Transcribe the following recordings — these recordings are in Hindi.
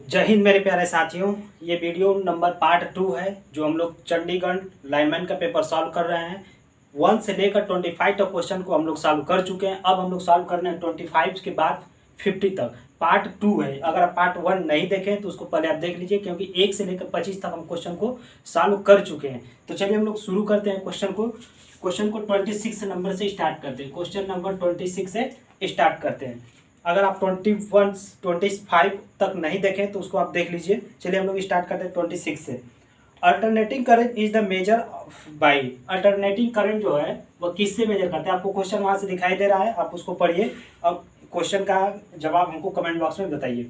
जय हिंद मेरे प्यारे साथियों। ये वीडियो नंबर पार्ट 2 है जो हम लोग चंडीगढ़ लाइनमैन का पेपर सॉल्व कर रहे हैं। 1 से लेकर 25 तक क्वेश्चन को हम लोग सॉल्व कर चुके हैं। अब हम लोग सॉल्व कर रहे हैं 25 के बाद 50 तक। पार्ट 2 है। अगर आप पार्ट 1 नहीं देखें तो उसको पहले आप देख लीजिए, क्योंकि 1 से लेकर 25 तक हम क्वेश्चन को सॉल्व कर चुके हैं। तो चलिए हम लोग शुरू करते हैं क्वेश्चन को 26 नंबर से स्टार्ट करते हैं। क्वेश्चन नंबर 26 से स्टार्ट करते हैं। अगर आप 25 तक नहीं देखें तो उसको आप देख लीजिए। चलिए हम लोग स्टार्ट करते हैं 26 से। Alternating current is the measure by. Alternating current जो है वह किससे मेजर करते हैं? आपको क्वेश्चन वहाँ से दिखाई दे रहा है, आप उसको पढ़िए और क्वेश्चन का जवाब हमको कमेंट बॉक्स में बताइए।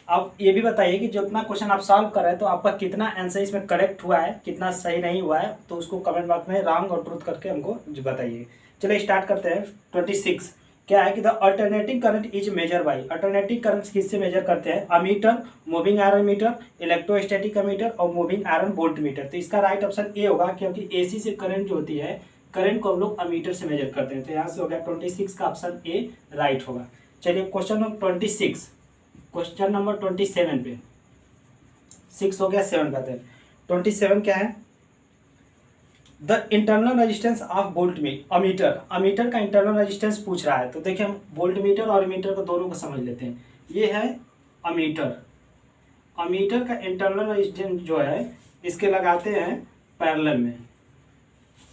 अब ये भी बताइए कि जो इतना क्वेश्चन आप सॉल्व कर रहे हैं तो आपका कितना आंसर इसमें करेक्ट हुआ है, कितना सही नहीं हुआ है, तो उसको कमेंट बॉक्स में रॉन्ग और ट्रूथ करके हमको बताइए। चलिए स्टार्ट करते हैं। 26 क्या है कि the alternating current is measure by. Alternating current किससे मेजर करते हैं? Ammeter, moving iron meter, electrostatic ammeter और मूविंग आयरन वोल्ट मीटर। तो इसका राइट ऑप्शन ए होगा, क्योंकि एसी से करंट जो होती है, करंट को हम लोग अमीटर से मेजर करते हैं। तो यहाँ से हो गया 26 का ऑप्शन ए राइट होगा। चलिए क्वेश्चन नंबर 26, क्वेश्चन नंबर 27 पे 6 हो गया, 7 का 27 क्या है? The internal resistance of volt ammeter. Ammeter का इंटरनल रेजिस्टेंस पूछ रहा है। तो देखिए हम वोल्ट मीटर और अमीटर को दोनों को समझ लेते हैं। ये है अमीटर। अमीटर का इंटरनल रेजिस्टेंस जो है इसके लगाते हैं पैरेलल में।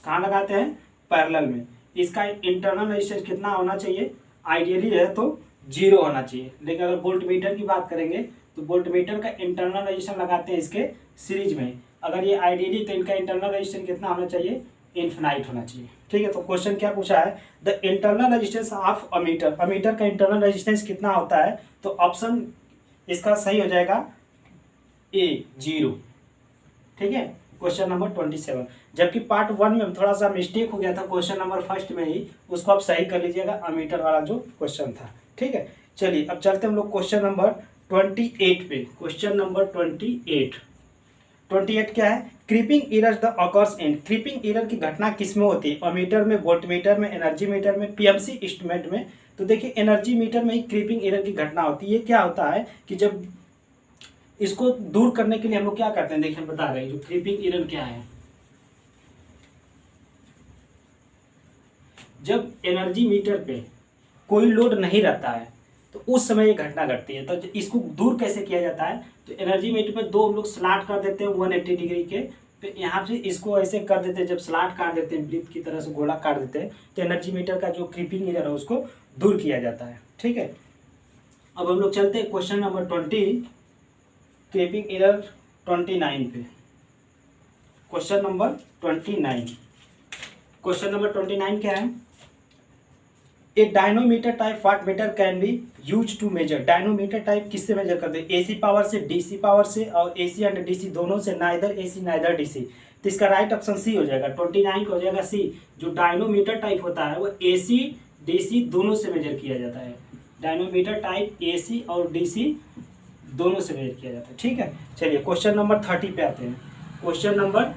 कहाँ लगाते हैं? पैरेलल में। इसका इंटरनल रेजिस्टेंस कितना होना चाहिए? आइडियली है तो 0 होना चाहिए, लेकिन अगर वोल्ट मीटर की बात करेंगे तो वोल्ट मीटर का इंटरनल रेजिस्टेंस लगाते हैं इसके सीरीज में। अगर ये आइडियली तो इनका इंटरनल रेजिस्टेंस कितना होना चाहिए? इन्फिनाइट होना चाहिए। ठीक है, तो क्वेश्चन क्या पूछा है? The internal resistance of ammeter. Ammeter का इंटरनल रेजिस्टेंस कितना होता है? तो ऑप्शन इसका सही हो जाएगा ए 0। ठीक है, क्वेश्चन नंबर 27। जबकि पार्ट 1 में थोड़ा सा मिस्टेक हो गया था क्वेश्चन नंबर फर्स्ट में ही, उसको आप सही कर लीजिएगा, अमीटर वाला जो क्वेश्चन था। ठीक है, चलिए अब चलते हम लोग क्वेश्चन नंबर 28 पे। क्वेश्चन नंबर 28 क्या है? Creeping error the occurs in. Creeping error की घटना किस में होती है? अमीटर में, वोल्ट मीटर में, एनर्जी मीटर में, पीएमसी इंस्ट्रूमेंट में। तो देखिए एनर्जी मीटर में ही क्रीपिंग एरर की घटना होती है। ये क्या होता है कि जब इसको दूर करने के लिए हम लोग क्या करते हैं, देखिए हम बता रहे हैं जो क्रीपिंग एरर क्या है। जब एनर्जी मीटर पे कोई लोड नहीं रहता है तो उस समय ये घटना घटती है। तो इसको दूर कैसे किया जाता है? तो एनर्जी मीटर में दो हम लोग स्लॉट कर देते हैं 180 डिग्री के। तो यहाँ से इसको ऐसे कर देते हैं, जब स्लॉट काट देते हैं, वृत्त की तरह से गोला काट देते हैं, तो एनर्जी मीटर का जो क्रीपिंग एरर है उसको दूर किया जाता है। ठीक है, अब हम लोग चलते हैं क्वेश्चन नंबर 20, क्रीपिंग एरर 29 पे। क्वेश्चन नंबर 29, क्वेश्चन नंबर 29 क्या है? A dynamometer type watt meter can be use to measure. Dynamometer type किससे मेजर करते हैं? एसी पावर से, डीसी पावर से, और एसी एंड डीसी दोनों से, नाइदर एसी नाइदर डीसी। तो इसका राइट ऑप्शन सी हो जाएगा, 29 का हो जाएगा सी। जो डायनोमीटर टाइप होता है वो एसी डीसी दोनों से मेजर किया जाता है। डायनोमीटर टाइप एसी और डीसी दोनों से मेजर किया जाता है। ठीक है, चलिए क्वेश्चन नंबर 30 पे आते हैं। क्वेश्चन नंबर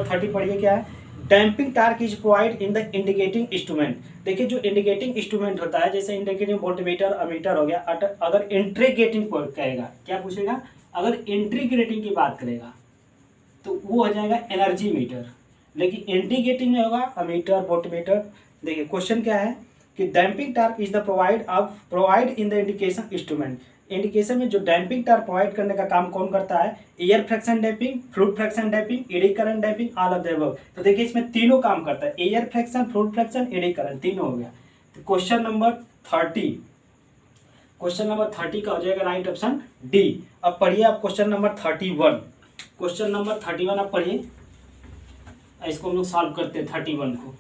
30 पढ़िए क्या है? Damping torque is provide in the indicating instrument. देखिए जो इंडिकेटिंग इंस्ट्रूमेंट होता है, जैसे इंडिकेटिंग वोल्टमीटर, अमीटर हो गया, अगर इंट्रीगेटिंग कहेगा, क्या पूछेगा? अगर इंट्रीग्रेटिंग की बात करेगा तो वो हो जाएगा एनर्जी मीटर, लेकिन इंडिकेटिंग में होगा अमीटर, वोल्टमीटर। देखिए क्वेश्चन क्या है कि damping torque is the provide in the indication instrument. Indication में जो डैम्पिंग टार्क प्रोवाइड करने का काम कौन करता है? Air fraction damping, fluid fraction damping, eddy current damping, all of the above. तो देखिए इसमें तीनों काम करता है, air fraction, fluid fraction, eddy current, तीनों हो गया। तो क्वेश्चन नंबर 30, क्वेश्चन नंबर 30 का हो जाएगा राइट ऑप्शन डी। अब पढ़िए आप क्वेश्चन नंबर 31। क्वेश्चन नंबर 31 आप पढ़िए, इसको हम लोग सॉल्व करते हैं 31 को।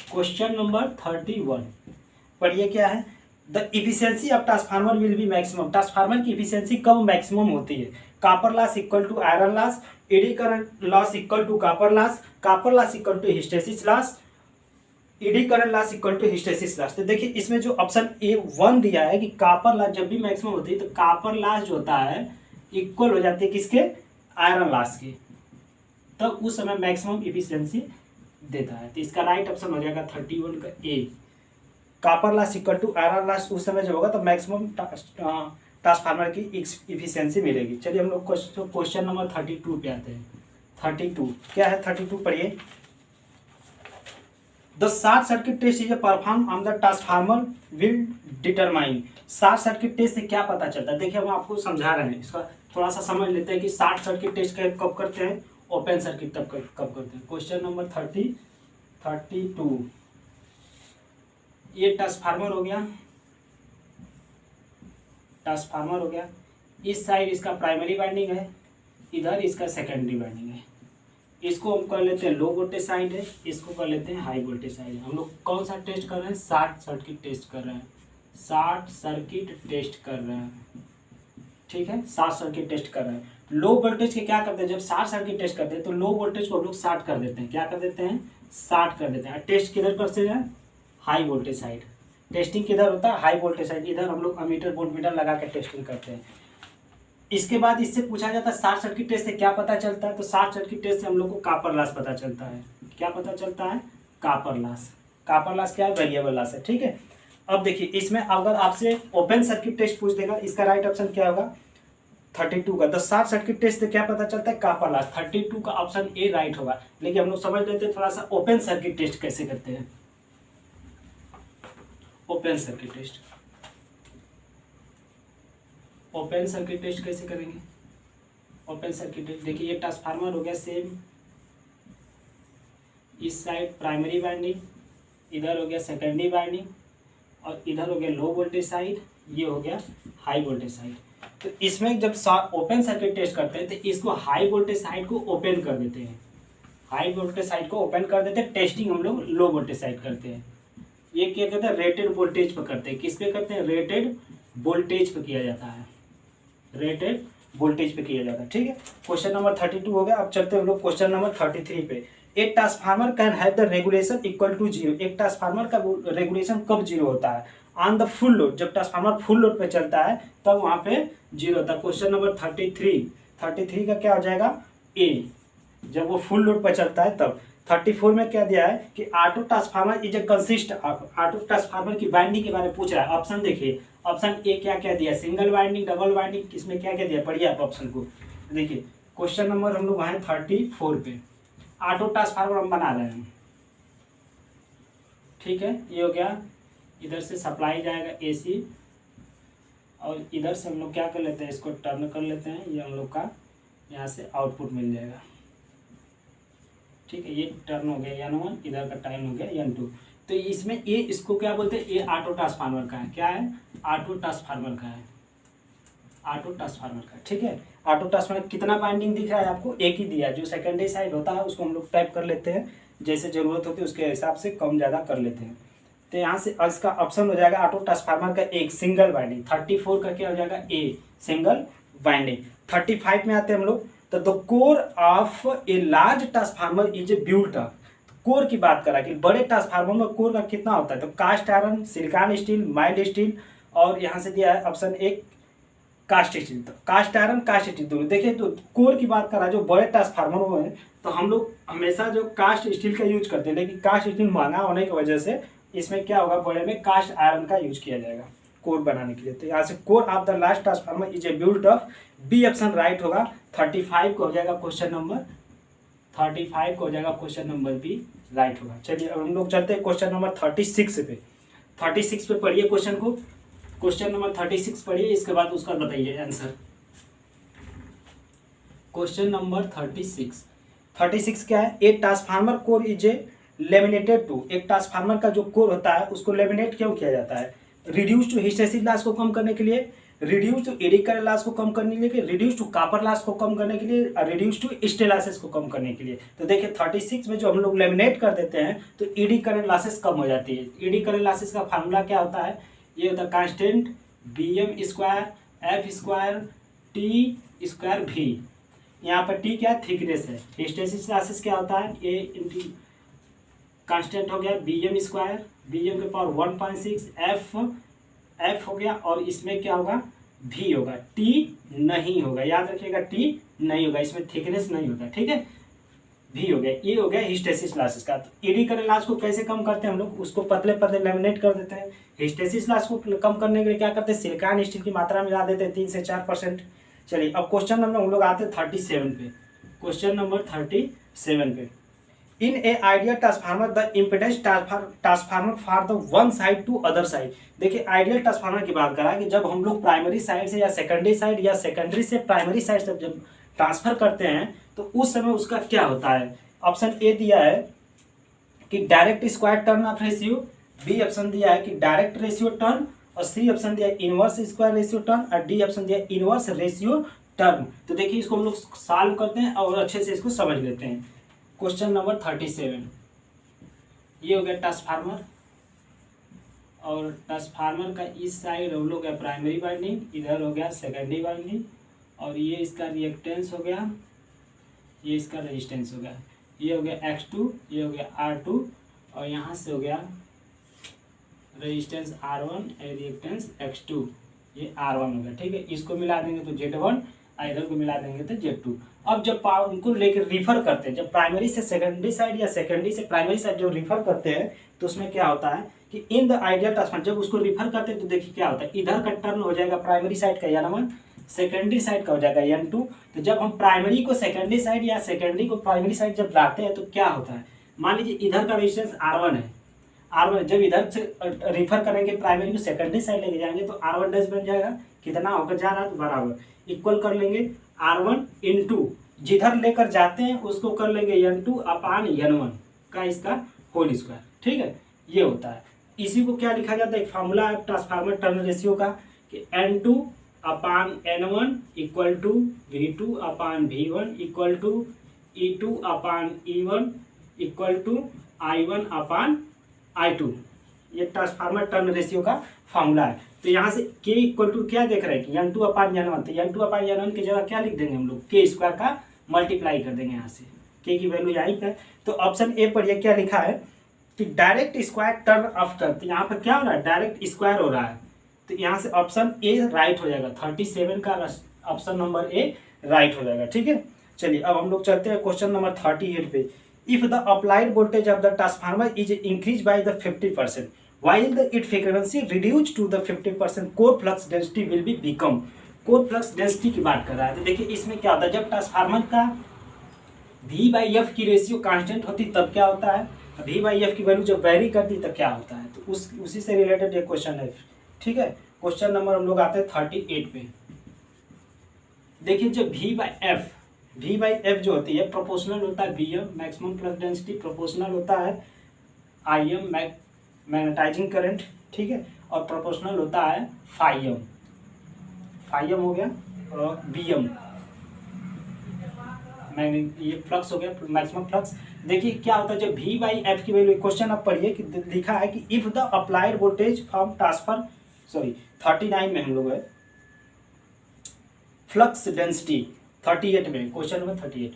क्वेश्चन नंबर 31 पढ़िए क्या है? The efficiency of transformer will be maximum. Transformer की इफिशियंसी कब मैक्सिमम होती है? Copper loss equal to iron loss, eddy current loss equal to copper loss equal to hysteresis loss, eddy current loss equal to hysteresis loss. तो देखिए इसमें जो ऑप्शन A1 दिया है कि कॉपर लॉस जब भी मैक्सिमम होती है तो कॉपर लॉस जो होता है इक्वल हो जाती है किसके? आयरन लॉस की। तब उस समय मैक्सिमम इफिशियंसी देता है। तो इसका राइट ऑप्शन हो जाएगा 31 का A. Copper loss equal to iron loss उस समय जब होगा तो मैक्सिमम ट्रांसफार्मर की इफिशियंसी मिलेगी। चलिए हम लोग क्वेश्चन नंबर 32 पे आते हैं। 32 क्या है? 32 पढ़िए। The short circuit test is perform on the transformer will determine. Short circuit test से क्या पता चलता है? देखिए हम आपको समझा रहे हैं, इसका थोड़ा सा समझ लेते हैं कि शॉर्ट सर्किट टेस्ट कब करते हैं, ओपन सर्किट कब करते हैं। क्वेश्चन नंबर 32 ये ट्रांसफार्मर हो गया, ट्रांसफार्मर हो गया। इस साइड इसका प्राइमरी वाइंडिंग है, इधर इसका सेकेंडरी वाइंडिंग है। इसको हम कर लेते हैं लो वोल्टेज साइड है, इसको कर लेते हैं हाई वोल्टेज साइड है। हम लोग कौन सा टेस्ट कर रहे हैं? शॉर्ट सर्किट टेस्ट कर रहे हैं, शॉर्ट सर्किट टेस्ट कर रहे हैं, ठीक है, शॉर्ट सर्किट टेस्ट कर रहे हैं। लो वोल्टेज के क्या करते हैं? जब शॉर्ट सर्किट टेस्ट करते हैं तो लो वोल्टेज को हम लोग शॉर्ट कर देते हैं। क्या कर देते हैं? शॉर्ट कर देते हैं। टेस्ट किधर करते हैं? High voltage side. टेस्टिंग किधर होता है? High voltage side. इधर हम लोग अमीटर वोल्टमीटर लगा के टेस्टिंग करते हैं। इसके बाद इससे पूछा जाता है शॉर्ट सर्किट टेस्ट से क्या पता चलता है? तो शॉर्ट सर्किट टेस्ट से हम लोग को कॉपर लॉस पता चलता है। क्या पता चलता है? Copper loss. कॉपर लॉस क्या है? वेरिएबल लॉस है, ठीक है। अब देखिए इसमें अगर आपसे ओपन सर्किट टेस्ट पूछ देगा, इसका राइट ऑप्शन क्या होगा? 32 का। द शॉर्ट सर्किट टेस्ट से क्या पता चलता है? Copper loss. 32 का ऑप्शन ए राइट होगा। लेकिन हम लोग समझ लेते हैं थोड़ा सा ओपन सर्किट टेस्ट कैसे करते हैं। Open circuit test, open circuit test कैसे करेंगे? ओपन सर्किट टेस्ट देखिए ये ट्रांसफार्मर हो गया सेम, इस साइड प्राइमरी वाइंडिंग, इधर हो गया सेकेंडरी वाइंडिंग और इधर हो गया लो वोल्टेज साइड, ये हो गया हाई वोल्टेज साइड। तो इसमें जब ओपन सर्किट टेस्ट करते हैं तो इसको हाई वोल्टेज साइड को ओपन कर देते हैं, हाई वोल्टेज साइड को ओपन कर देते हैं। टेस्टिंग हम लोग लो वोल्टेज साइड करते हैं। ये क्या कहते हैं? रेटेड वोल्टेज पर करते हैं। किस पे करते हैं? रेटेड वोल्टेज पे किया जाता है, रेटेड वोल्टेज पे किया जाता है, ठीक है। क्वेश्चन नंबर 32 हो गया। अब चलते हैं हम लोग क्वेश्चन नंबर 33 पे। एक transformer can have the regulation equal to 0। एक ट्रांसफार्मर का रेगुलेशन कब 0 होता है? On the full load. जब ट्रांसफार्मर फुल लोड पे चलता है तब वहां पे 0 होता है। क्वेश्चन नंबर 33 का क्या हो जाएगा? ए। जब वो फुल लोड पर चलता है तब। 34 में क्या दिया है कि auto transformer is A consist of. Auto transformer की वाइंडिंग के बारे में पूछ रहा है। ऑप्शन देखिए, ऑप्शन ए क्या क्या दिया? सिंगल वाइंडिंग, डबल वाइंडिंग, किसमें क्या क्या दिया? पढ़िए आप ऑप्शन को। देखिए क्वेश्चन नंबर हम लोग आए 34 पे। ऑटो ट्रांसफार्मर हम बना रहे हैं, ठीक है। ये हो गया, इधर से सप्लाई जाएगा एसी और इधर से हम लोग क्या कर लेते हैं? इसको टर्न कर लेते हैं। ये हम लोग का यहाँ से आउटपुट मिल जाएगा, ठीक है। ये टर्न हो गया N1, इधर का टाइम हो गया N2। तो इसमें ये इसको क्या बोलते हैं? ये ऑटो ट्रांसफार्मर का है। क्या है? ऑटो ट्रांसफार्मर का है, ऑटो ट्रांसफार्मर का, ठीक है। ऑटो ट्रांसफार्मर कितना वाइंडिंग दिख रहा है आपको? एक ही दिया है। जो सेकेंडरी साइड होता है उसको हम लोग टाइप कर लेते हैं, जैसे ज़रूरत होती है उसके हिसाब से कम ज़्यादा कर लेते हैं। तो यहाँ से इसका ऑप्शन हो जाएगा ऑटो ट्रांसफार्मर का एक सिंगल वाइंडिंग। 34 का क्या हो जाएगा? ए, सिंगल वाइंडिंग। 35 में आते हैं हम लोग। तो the core of a large transformer is a built up. Core की बात करा कि बड़े ट्रांसफार्मर में कोर का कितना होता है? तो cast iron, silicon steel, mild steel और यहाँ से दिया है ऑप्शन एक कास्ट स्टील। तो कास्ट आयरन, कास्ट स्टील दोनों। देखिए तो कोर की बात करा जो बड़े ट्रांसफार्मर में तो हम लोग हमेशा जो कास्ट स्टील का यूज करते हैं, लेकिन कास्ट स्टील महंगा होने की वजह से इसमें क्या होगा? बड़े में कास्ट आयरन का यूज किया जाएगा कोर बनाने के लिए। तो यहाँ से core of the last transformer is a built of. B option right होगा। 35 को हो जाएगा क्वेश्चन नंबर, 35 को हो जाएगा क्वेश्चन नंबर बी राइट होगा। चलिए अब हम लोग चलते हैं क्वेश्चन नंबर 36 पे। 36 पे पढ़िए क्वेश्चन को। क्वेश्चन नंबर 36 पढ़िए, इसके बाद उसका बताइए आंसर। क्वेश्चन नंबर 36 क्या है? A transformer core is a laminated to. एक ट्रांसफार्मर का जो कोर होता है उसको लेमिनेट क्यों किया जाता है? रिड्यूस टू हिस्टेरिसिस लॉस को कम करने के लिए, reduce to eddy current loss को कम करने के लिए, रिड्यूस टू कॉपर लॉस को कम करने के लिए, रिड्यूस टू स्टेलासिस को कम करने के लिए। तो देखिए 36 में जो हम लोग लेमिनेट कर देते हैं तो एडी करंट लॉसेस कम हो जाती है। एडी करंट लॉसेस का फार्मूला क्या होता है? ये होता है constant BM square F square T square V। यहाँ पर T क्या? थिकनेस है। हिस्टेरिसिस लॉसेस क्या होता है? A इंटू कांस्टेंट हो गया BM स्क्वायर, BM के पावर 1.6, F हो गया और इसमें क्या होगा? V होगा, T नहीं होगा। याद रखिएगा T नहीं होगा, इसमें थिकनेस नहीं होगा, ठीक है। भी हो गया, ये हो गया हिस्टेसिस लॉसेस का। तो एडी करंट लॉस को कैसे कम करते हैं हम लोग, उसको पतले पतले लेमिनेट कर देते हैं। हिस्टेसिस लॉस को कम करने के लिए क्या करते हैं, सिलिकॉन स्टील की मात्रा मिला देते हैं 3 से 4%। चलिए अब क्वेश्चन नंबर हम लोग आते हैं 37 पे। क्वेश्चन नंबर 37 पे, in a ideal transformer the impedance transformer for the one side to other side. देखिए आइडियल ट्रांसफार्मर की बात करा कि जब हम लोग प्राइमरी साइड से या सेकेंडरी से प्राइमरी साइड से जब ट्रांसफर करते हैं तो उस समय उसका क्या होता है। ऑप्शन ए दिया है कि direct square turn of ratio, B option दिया है कि डायरेक्ट रेशियो टर्न, और सी ऑप्शन दिया है इनवर्स स्क्वायर रेशियो टर्न, और डी ऑप्शन दिया है इनवर्स रेशियो टर्न। तो देखिए इसको हम लोग सॉल्व करते हैं और अच्छे से इसको समझ लेते हैं। क्वेश्चन नंबर 37, ये हो गया ट्रांसफार्मर, और ट्रांसफार्मर का इस साइड हम लोग प्राइमरी वाइंडिंग, इधर हो गया सेकेंडरी वाइंडिंग, और ये इसका रिएक्टेंस हो गया, ये इसका रेजिस्टेंस हो गया, ये हो गया X2, ये हो गया R2, और यहाँ से हो गया रेजिस्टेंस R1 और रिएक्टेंस X2, ये R1 हो गया। ठीक है, इसको मिला देंगे तो Z1, इधर को मिला देंगे तो Z2। अब जब उनको लेकर रिफर करते हैं, जब प्राइमरी से सेकेंडरी साइड या सेकेंडरी से प्राइमरी साइड जब रिफर करते हैं तो उसमें क्या होता है कि इन द आइडियल ट्रांसफार्मर जब उसको रिफर करते हैं तो देखिए क्या होता है, इधर का टर्न हो जाएगा प्राइमरी साइड का N1, सेकेंडरी साइड का हो जाएगा N2। तो जब हम प्राइमरी को सेकेंडरी साइड या सेकेंडरी को प्राइमरी साइड जब लाते हैं तो क्या होता है, मान लीजिए इधर का रेजिस्टेंस R1 है, R1 जब इधर से रिफर करेंगे प्राइमरी को सेकेंडरी साइड लेके जाएंगे तो R1 डैश बन जाएगा, कितना होकर जा रहा है तो बराबर इक्वल कर लेंगे R1 इंटू जिधर लेकर जाते हैं उसको कर लेंगे N2 अपान N1 का इसका होल स्क्वायर। ठीक है, ये होता है। इसी को क्या लिखा जाता है, एक फार्मूला है ट्रांसफार्मर टर्न रेशियो का कि N2 upon N1 equal to V2 upon V1 equal to E2 upon E1 equal to I1 upon I2। ये ट्रांसफार्मर टर्न रेशियो का फार्मूला है। तो यहाँ से K इक्वल टू क्या देख रहे हैं कि N2 अपान N1, तो N2 अपान N1 की जगह क्या लिख देंगे हम लोग, K स्क्वायर का मल्टीप्लाई कर देंगे यहाँ से, K की वैल्यू यहीं पर। तो ऑप्शन ए पर ये क्या लिखा है कि direct square turn of turn, तो यहाँ पर क्या हो रहा है, डायरेक्ट स्क्वायर हो रहा है, तो यहाँ से ऑप्शन ए राइट हो जाएगा। 37 का ऑप्शन नंबर ए राइट हो जाएगा। ठीक है, चलिए अब हम लोग चलते हैं क्वेश्चन नंबर 38 पे। If the applied voltage of the transformer is increase by the 50% while the its frequency reduced to the 50%, core flux density will be become। core flux density की बात कर रहा है। तो देखिए इसमें क्या होता है, जब ट्रांसफार्मर का V/F की रेशियो कांस्टेंट होती तब क्या होता है, V/F की वैल्यू जब वेरी करती तब क्या होता है, तो उसी से रिलेटेड एक क्वेश्चन है। ठीक है, क्वेश्चन नंबर हम लोग आते हैं 38 पे। देखिए जब V/F जो होती है प्रोपोर्शनल होता है Bm maximum flux density, proportional होता है Im मैग्नेटाइजिंग करंट। ठीक है, और प्रोपोर्शनल होता है फाइम हो गया, और Bm ये फ्लक्स हो गया मैक्सिमम फ्लक्स। देखिए क्या होता है जब V/F की वैल्यू, क्वेश्चन आप पढ़िए कि लिखा है कि if the applied voltage from transfer 39 में हम लोग है, फ्लक्स डेंसिटी 38 में, question number 38,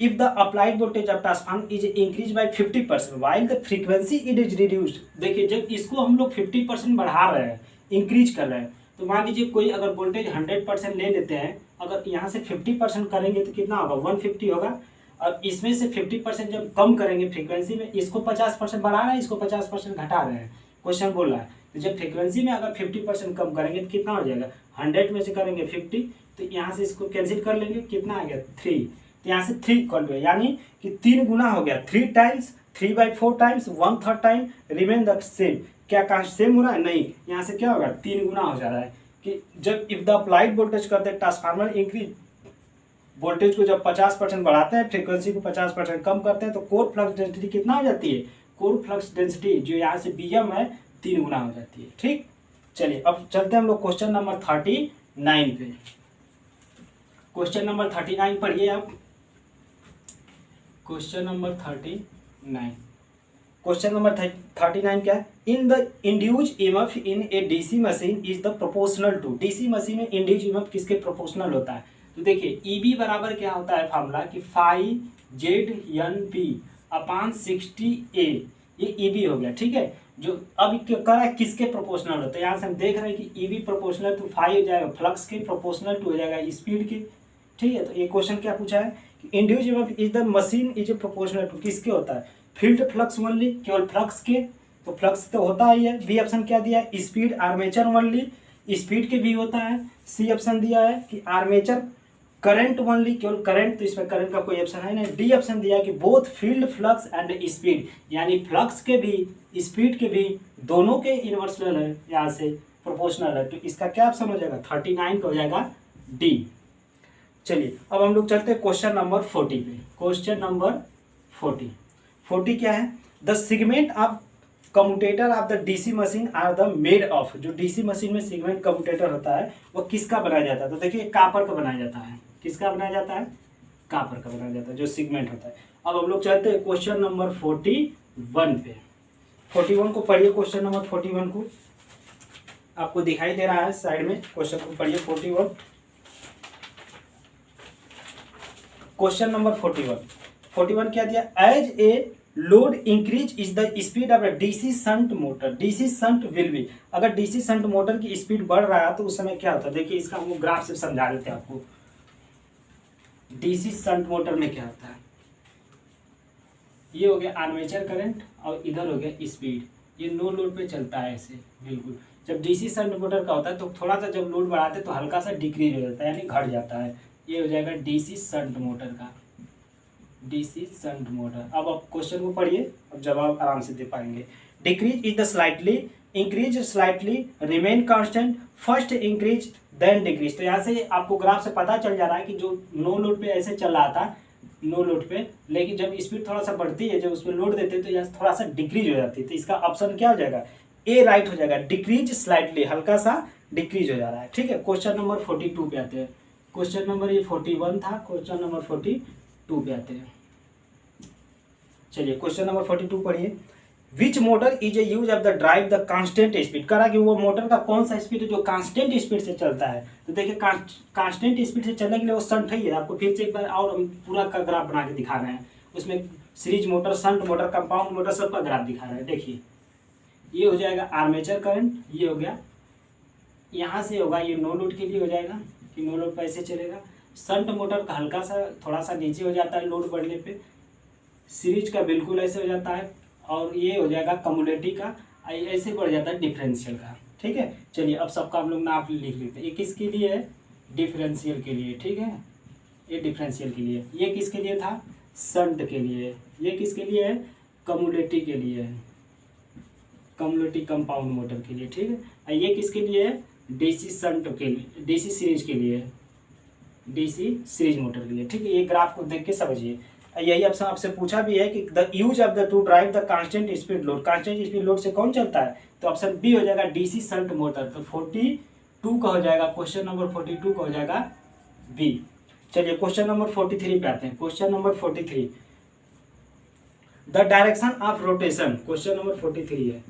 if the applied voltage of transformer is increase by 50% while the frequency it is reduced. देखिए जब इसको हम लोग 50% बढ़ा रहे हैं, इंक्रीज कर रहे हैं, तो मान लीजिए कोई अगर वोल्टेज 100% ले लेते हैं, अगर यहाँ से 50% करेंगे तो कितना होगा, 150 होगा। और इसमें से 50% जब कम करेंगे फ्रीक्वेंसी में, इसको 50% बढ़ा रहे हैं, इसको 50% घटा रहे हैं, क्वेश्चन बोल रहा है। तो जब फ्रीक्वेंसी में अगर 50% कम करेंगे तो कितना हो जाएगा, 100 में से करेंगे 50, तो यहाँ से इसको कैंसिल कर लेंगे, कितना आ गया 3, तो यहाँ से 3 कर लो, यानी कि 3 गुना हो गया, 3 times 3/4 times 1/3 time remain the same. क्या कहाँ सेम हो रहा है, नहीं, यहाँ से क्या होगा 3 गुना हो जा रहा है। कि जब इफ द अप्लाइड वोल्टेज करते हैं ट्रांसफार्मर इंक्रीज, वोल्टेज को जब 50% बढ़ाते हैं, फ्रीक्वेंसी को 50% कम करते हैं, तो कोर फ्लक्स डेंसिटी कितना हो जाती है, कोर फ्लक्स डेंसिटी जो यहाँ से Bm है 3 गुना हो जाती है। ठीक, चलिए अब चलते हैं हम लोग क्वेश्चन नंबर 39 पे। क्वेश्चन नंबर 39 पढ़िए आप, क्वेश्चन नंबर 39। क्वेश्चन नंबर 39 क्या है, in the induce EMF in a DC machine is the proportional to. DC machine में इंड्यूज ईएमएफ किसके प्रोपोर्शनल होता है, तो देखिए ईबी बराबर क्या होता है फार्मूला कि 5ZNP अपान 60A, ये ईबी हो गया। ठीक है, जो अब क्या कर रहा है किसके प्रोपोर्शनल होता है, यहाँ से हम देख रहे हैं कि ईबी प्रोपोर्शनल टू 5 हो जाएगा फ्लक्स के, प्रोपोर्शनल टू हो जाएगा स्पीड के। ठीक है, तो ये क्वेश्चन क्या पूछा है कि induce EMF is the machine is a proportional to, किसके होता है, फील्ड फ्लक्स ओनली, केवल फ्लक्स के, तो फ्लक्स तो होता ही है। बी ऑप्शन क्या दिया है, स्पीड आर्मेचर ओनली, स्पीड के भी होता है। सी ऑप्शन दिया है कि आर्मेचर करंट ओनली, केवल करंट, तो इसमें करंट का कोई ऑप्शन है नहीं। डी ऑप्शन दिया है कि both field flux and speed, यानी फ्लक्स के भी स्पीड के भी दोनों के इन्वर्सनल है, यहाँ से प्रोपोर्शनल है, तो इसका क्या ऑप्शन हो जाएगा, 39 का हो जाएगा डी। चलिए अब हम लोग चलते हैं क्वेश्चन नंबर 40 पे। क्वेश्चन नंबर 40 क्या है, the segment of commutator of the DC machine are the made of, जो डीसी मशीन में सेगमेंट कम्यूटेटर होता है वो किसका बनाया जाता है, तो देखिए कापर का बनाया जाता है, किसका बनाया जाता है, कापर का बनाया जाता है जो सेगमेंट होता है। अब हम लोग चलते हैं क्वेश्चन नंबर 41 पे। 41 को पढ़िए, क्वेश्चन नंबर 41 को आपको दिखाई दे रहा है साइड में, क्वेश्चन को पढ़िए 41। क्वेश्चन नंबर 41 क्या दिया, as a load increase is the speed of DC shunt motor, DC shunt will be, अगर डीसी शंट मोटर की स्पीड बढ़ रहा है तो उस समय क्या होता है, देखिए इसका हम ग्राफ से समझा देते हैं आपको। डीसी शंट मोटर में क्या होता है, ये हो गया आर्मेचर करंट और इधर हो गया स्पीड, ये नो लोड पे चलता है ऐसे बिल्कुल। जब डीसी शंट मोटर का होता है तो थोड़ा सा जब लोड बढ़ाते हैं तो हल्का सा डिक्रीज हो जाता है, यानी घट जाता है, ये हो जाएगा डीसी शंट मोटर का, डीसी शंट मोटर। अब आप क्वेश्चन को पढ़िए, अब जवाब आराम से दे पाएंगे। Decrease is the slightly, increase slightly, remain constant, first increase then decrease. तो यहाँ से आपको ग्राफ से पता चल जा रहा है कि जो नो लोड पे ऐसे चल रहा था, नो लोड पे, लेकिन जब स्पीड थोड़ा सा बढ़ती है, जब उसमें लोड देते हैं तो यहाँ थोड़ा सा डिक्रीज हो जाती है, तो इसका ऑप्शन क्या हो जाएगा, ए राइट हो जाएगा, डिक्रीज स्लाइटली, हल्का सा डिक्रीज हो जा रहा है। ठीक है, क्वेश्चन नंबर 42 पे आते हैं। क्वेश्चन नंबर ये 41 था, क्वेश्चन नंबर 42 पे आते हैं। चलिए क्वेश्चन नंबर 42 पढ़िए। Which motor is a use of the drive the constant speed, करा कि वो मोटर का कौन सा स्पीड है जो कांस्टेंट स्पीड से चलता है, तो देखिए कांस्टेंट स्पीड से चलने के लिए वो शंट है। आपको फिर से एक बार और हम पूरा का ग्राफ बना के दिखा रहे हैं, उसमें series motor, shunt motor, compound motor सबका ग्राफ दिखा रहे हैं। देखिए ये हो जाएगा आर्मेचर करंट, ये हो गया, यहाँ से होगा ये नो लोड के लिए हो जाएगा कि नो लोड पर ऐसे चलेगा। शंट मोटर का हल्का सा थोड़ा सा नीचे हो जाता है लोड बढ़ने पे, सीरीज का बिल्कुल ऐसे हो जाता है, और ये हो जाएगा कम्युलेटिव का, ऐसे बढ़ जाता है डिफरेंशियल का। ठीक है, चलिए अब सबका हम लोग नाम लिख लेते हैं। ये किसके लिए है, डिफरेंशियल के लिए। ठीक है, ये डिफरेंशियल के लिए, ये किसके लिए था, शंट के लिए, ये किसके लिए है, कम्युलेटिव के लिए, कम्युलेटिव कंपाउंड मोटर के लिए। ठीक है, ये किसके लिए है, डीसी शंट के लिए, डीसी सीरीज के लिए, डीसी सीरीज मोटर के लिए। ठीक है, ये ग्राफ को देख के समझिए। यही ऑप्शन आपसे पूछा भी है कि the use of the two drive the constant speed load, constant speed load से कौन चलता है, तो ऑप्शन बी हो जाएगा डीसी शंट मोटर। तो 42 का हो जाएगा, क्वेश्चन नंबर 42 का हो जाएगा बी। चलिए क्वेश्चन नंबर 43 पे आते हैं। Question number 43, the direction of rotation, question number 43 है।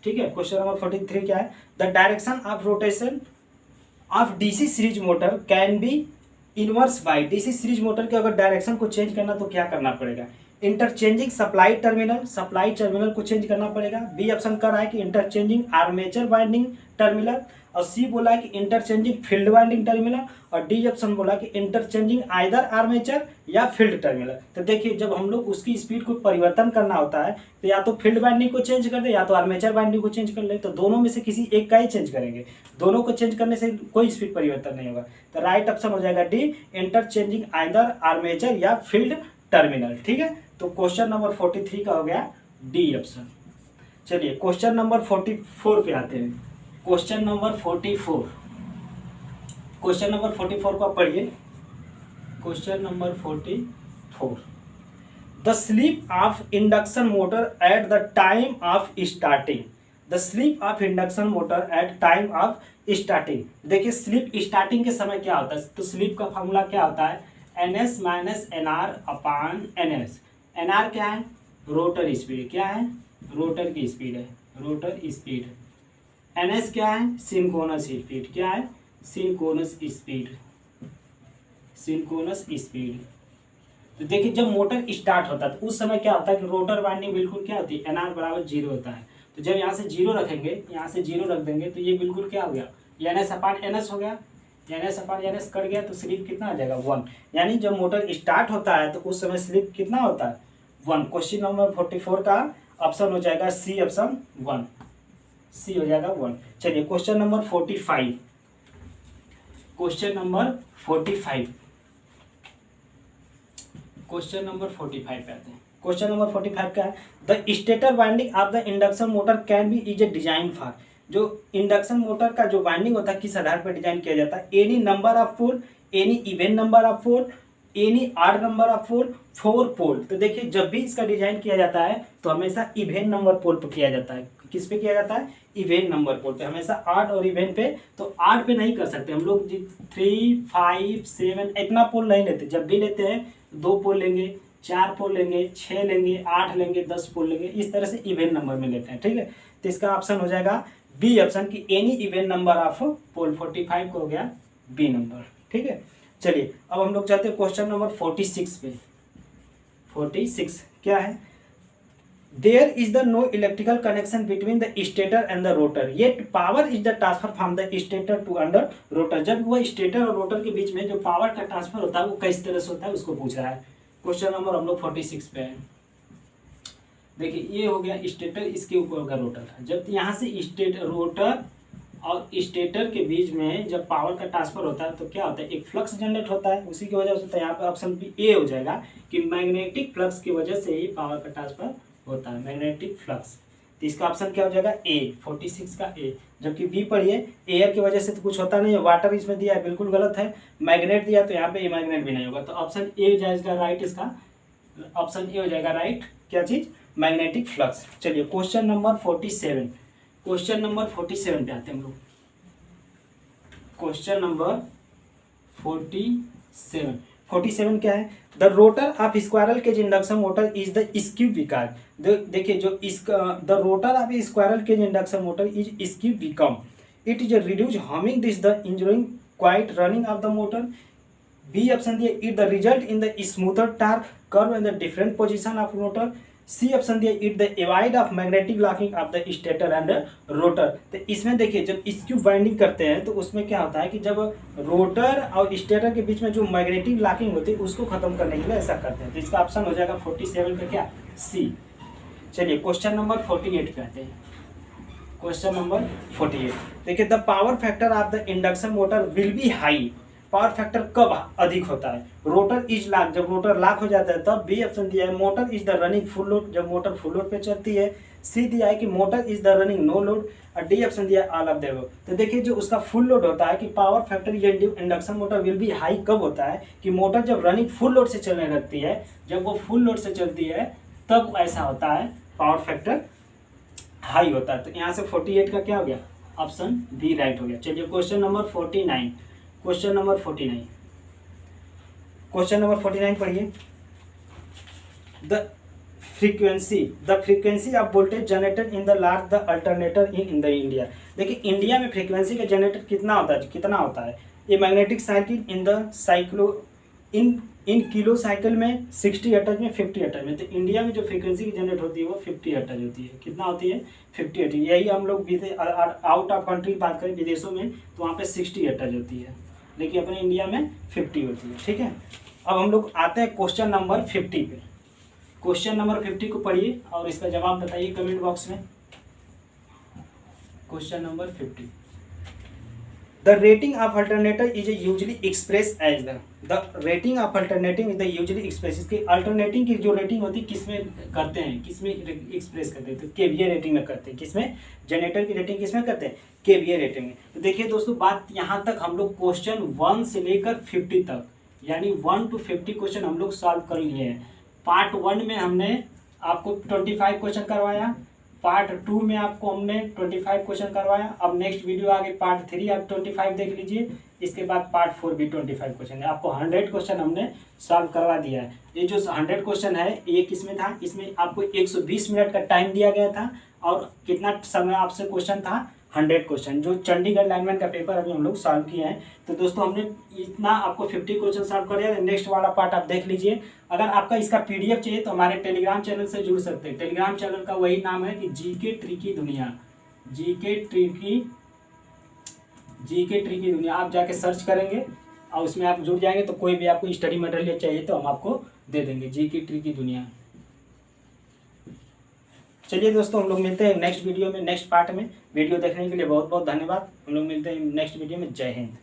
ठीक है, क्वेश्चन नंबर 43 क्या है, the direction of rotation of DC series motor can be inverse by, DC series motor के अगर डायरेक्शन को चेंज करना तो क्या करना पड़ेगा, interchanging supply terminal, supply terminal को चेंज करना पड़ेगा। बी ऑप्शन कर रहा है कि इंटरचेंजिंग आर्मेचर वाइंडिंग टर्मिनल, और सी बोला है कि इंटरचेंजिंग फील्ड वाइंडिंग टर्मिनल, और डी ऑप्शन बोला कि इंटरचेंजिंग आइदर आर्मेचर या फील्ड टर्मिनल। तो देखिए जब हम लोग उसकी स्पीड को परिवर्तन करना होता है तो या तो फील्ड वाइंडिंग को चेंज कर दे या तो आर्मेचर वाइंडिंग को चेंज कर ले, तो दोनों में से किसी एक का ही चेंज करेंगे, दोनों को चेंज करने से कोई स्पीड परिवर्तन नहीं होगा। तो राइट ऑप्शन हो जाएगा डी, इंटरचेंजिंग आइदर आर्मेचर या फील्ड टर्मिनल। ठीक है, तो क्वेश्चन नंबर 43 का हो गया डी ऑप्शन। चलिए क्वेश्चन नंबर 44 पे आते हैं। क्वेश्चन नंबर 44, क्वेश्चन नंबर 44 को आप पढ़िए। Question number 44, the sleep of induction motor at the time of starting, the sleep of induction motor at time of starting. देखिए स्लीप स्टार्टिंग के समय क्या होता है, तो स्लीप का फॉर्मूला क्या होता है, NS माइनस NR अपान NS। NR क्या है, रोटर स्पीड, क्या है, रोटर की स्पीड है, रोटर स्पीड। NS क्या है, सिंक्रोनस स्पीड, क्या है, सिंक्रोनस स्पीड, सिंक्रोनस स्पीड। तो देखिए जब मोटर स्टार्ट होता है तो उस समय क्या होता है कि रोटर वाइंडिंग बिल्कुल क्या होती है, NR बराबर 0 होता है। तो जब यहाँ से 0 रखेंगे, यहाँ से 0 रख देंगे तो ये बिल्कुल क्या हो गया, NS अपान NS हो गया। NS अपॉन NS कट गया तो स्लिप कितना आ जाएगा 1, यानी जब मोटर स्टार्ट होता है तो उस समय स्लिप कितना होता है 1। क्वेश्चन नंबर 44 का ऑप्शन हो जाएगा सी, ऑप्शन 1, सी हो जाएगा 1। चलिए question number 45, question number 45, question number 45 पे आते हैं। क्वेश्चन नंबर 45 का है the stator winding of the induction motor can be is a design for. जो इंडक्शन मोटर का जो वाइंडिंग होता है किस आधार पर डिजाइन किया जाता है, any number of pole, any even number of pole, any odd number of pole, 4 pole. तो देखिए जब भी इसका डिजाइन किया जाता है तो हमेशा इवेन नंबर पोल पर किया जाता है। किस पे किया जाता है, इवेन नंबर पोल पे, हमेशा आड और इवेन पे। तो आड पे नहीं कर सकते हम लोग 3, 5, 7 इतना पोल नहीं लेते। जब भी लेते हैं 2 पोल लेंगे, 4 पोल लेंगे, 6 लेंगे, 8 लेंगे, 10 पोल लेंगे, इस तरह से इवेन नंबर में लेते हैं। ठीक है, तो इसका ऑप्शन हो जाएगा बी ऑप्शन की एनी इवेन नंबर ऑफ पोल। 45 को हो गया बी नंबर। ठीक है, चलिए अब हम लोग चलते हैं क्वेश्चन नंबर 46 पे। 46 क्या है, there is the no electrical connection between the stator and the rotor yet power is the transfer from the stator to under rotor. जब वह स्टेटर और रोटर के बीच में जो पावर का ट्रांसफर होता है वो किस तरह से होता है उसको पूछ रहा है। क्वेश्चन नंबर हम लोग 46 पे है। देखिए ये हो गया स्टेटर, इसके ऊपर का रोटर था। जब यहाँ से स्टेटर, रोटर और स्टेटर के बीच में जब पावर का ट्रांसफर होता है तो क्या होता है, एक फ्लक्स जनरेट होता है। उसी की वजह से होता है, यहाँ पे ऑप्शन बी ए हो जाएगा कि मैग्नेटिक फ्लक्स की वजह से ही पावर का ट्रांसफर होता है, मैग्नेटिक फ्लक्स। तो इसका ऑप्शन क्या हो जाएगा ए, 46 का ए। जबकि बी पढ़िए एयर की वजह से तो कुछ होता नहीं है, वाटर इसमें दिया है, बिल्कुल गलत है। मैग्नेट दिया तो यहाँ पे मैग्नेट भी नहीं होगा। तो ऑप्शन ए हो जाएगा राइट, इसका ऑप्शन ए हो जाएगा राइट। क्या चीज, मैग्नेटिक फ्लक्स। चलिए क्वेश्चन नंबर 47, क्वेश्चन नंबर 47 पे आते हैं हम लोग। क्वेश्चन नंबर 47, 47 क्या है, the rotor of squirrel cage induction motor is द स्क्यू विकार। देखिए जो इसका the rotor of squirrel cage induction motor is skew become, it is reduce humming this the ensuring quite running of the motor. B option दिए it the result in the smoother torque curve in the different position of rotor. C option दिया it the avoid of magnetic locking of the stator and rotor. तो इसमें देखिए जब स्क्यू वाइंडिंग करते हैं तो उसमें क्या होता है कि जब रोटर और स्टेटर के बीच में जो मैग्नेटिक लॉकिंग होती है उसको खत्म करने के लिए ऐसा करते हैं। तो इसका ऑप्शन हो जाएगा 47 का क्या, सी। चलिए क्वेश्चन नंबर 48 पे आते हैं। क्वेश्चन नंबर 48 देखिए the power factor of the induction motor will be high. Power factor कब अधिक होता है, रोटर इज लॉक, जब रोटर लॉक हो जाता है तब। बी ऑप्शन दिया है motor is the running full load, जब मोटर फुल लोड पे चलती है। सी दिया है कि motor is the running no load, और डी ऑप्शन दिया है ऑल ऑफ द अबव। तो देखिए जो उसका फुल लोड होता है कि पावर फैक्टर ये induction motor will be high कब होता है कि मोटर जब रनिंग फुल लोड से चलने लगती है, जब वो फुल लोड से चलती है तब ऐसा होता है, पावर फैक्टर हाई होता है। तो यहाँ से 48 का क्या हो गया, ऑप्शन बी राइट हो गया। चलिए question number 49, question number 49, question number 49 पढ़िए। The frequency of voltage generated in the large the alternator in the India. देखिए इंडिया में फ्रीक्वेंसी का जनरेटर कितना होता है, ये magnetic cycle in the cyclo in kilo cycle में 60 हर्ट्ज में 50 हर्ट्ज में। तो इंडिया में जो फ्रीक्वेंसी की जनरेट होती है वो 50 हर्ट्ज होती है। कितना होती है, 50 हर्ट्ज। यही हम लोग आउट ऑफ कंट्री बात करें विदेशों में तो वहाँ पे 60 हर्ट्ज होती है, लेकिन अपने इंडिया में 50 होती है। ठीक है, अब हम लोग आते हैं क्वेश्चन नंबर 50 पे। क्वेश्चन नंबर 50 को पढ़िए और इसका जवाब बताइए कमेंट बॉक्स में। Question number 50, the rating of alternator is usually express as the rating of alternating is the usually express. इसकी अल्टरनेटिंग की जो रेटिंग होती है किसमें करते हैं, किसमें एक्सप्रेस करते हैं, तो केवीए रेटिंग में करते हैं। किसमें, जनरेटर की रेटिंग किसमें करते हैं, केवीए रेटिंग में। तो देखिए दोस्तों बात यहाँ तक हम लोग क्वेश्चन 1 से लेकर 50 तक यानी 1 to 50 क्वेश्चन हम लोग सॉल्व कर लिए हैं। पार्ट 1 में हमने आपको 25 क्वेश्चन करवाया, पार्ट 2 में आपको हमने 25 क्वेश्चन करवाया। अब नेक्स्ट वीडियो आगे पार्ट 3 आप 25 देख लीजिए, इसके बाद पार्ट 4 भी 25 क्वेश्चन है। आपको 100 क्वेश्चन हमने सॉल्व करवा दिया है। ये जो 100 क्वेश्चन है ये किसमें था, इसमें आपको 120 मिनट का टाइम दिया गया था और कितना समय आपसे क्वेश्चन था, 100 क्वेश्चन, जो चंडीगढ़ लाइनमैन का पेपर अभी हम लोग सॉल्व किए हैं। तो दोस्तों हमने इतना आपको 50 क्वेश्चन सॉल्व कर दिया। नेक्स्ट वाला पार्ट आप देख लीजिए। अगर आपका इसका PDF चाहिए तो हमारे टेलीग्राम चैनल से जुड़ सकते हैं। टेलीग्राम चैनल का वही नाम है कि जीके ट्रिकी दुनिया, जीके ट्रिकी जीके ट्री की दुनिया आप जाके सर्च करेंगे और उसमें आप जुड़ जाएंगे, तो कोई भी आपको स्टडी मटेरियल चाहिए तो हम आपको दे देंगे। जीके ट्री की दुनिया। चलिए दोस्तों, हम लोग मिलते हैं नेक्स्ट वीडियो में, नेक्स्ट पार्ट में। वीडियो देखने के लिए बहुत बहुत धन्यवाद। हम लोग मिलते हैं नेक्स्ट वीडियो में। जय हिंद।